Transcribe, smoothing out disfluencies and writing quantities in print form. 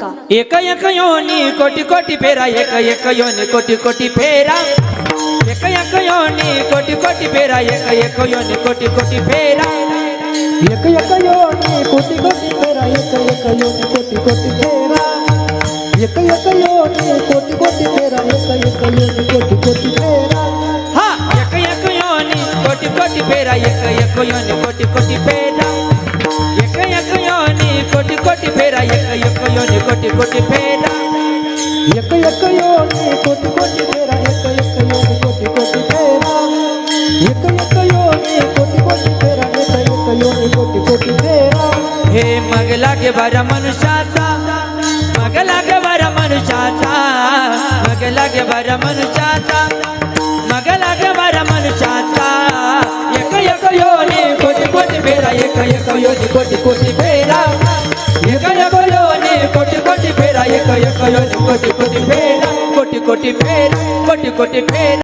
नका. एक एक योनी कोटी कोटी फेरा एक एक योनी कोटी कोटी फेरा एक एक योनी कोटी कोटी फेरा एक एक योनी कोटी कोटी फेरा एक एक योनी कोटी कोटी फेरा एक एक योनी कोटी कोटी फेरा एक एक योनी कोटी कोटी फेरा एक एक योनी कोटी कोटी फेरा हा एक एक योनी कोटी कोटी फेरा एक एक योनी कोटी कोटी फेरा एक एक योनी कोटी कोटी फेरा एक एक योनी कोटी कोटी फेरा एक एक योनी कोटी कोटी फेरा एक एक योनी कोटी कोटी फेरा एक एक योनी कोटी कोटी फेरा एक एक योनी कोटी कोटी फेरा हे मग लागे बरा मनुष्याचा मग लागे बरा मनुष्याचा मग लागे बरा मनुष्याचा मग लागे बरा मनुष्याचा एक एक योनी कोटी कोटी फेरा एक एक योनी कोटी कोटी फेरा एक एक योनी कोटी कोटी फेरा एक एक योनी कोटी कोटी फेरा कोटी कोटी फेरा कोटी कोटी फेरा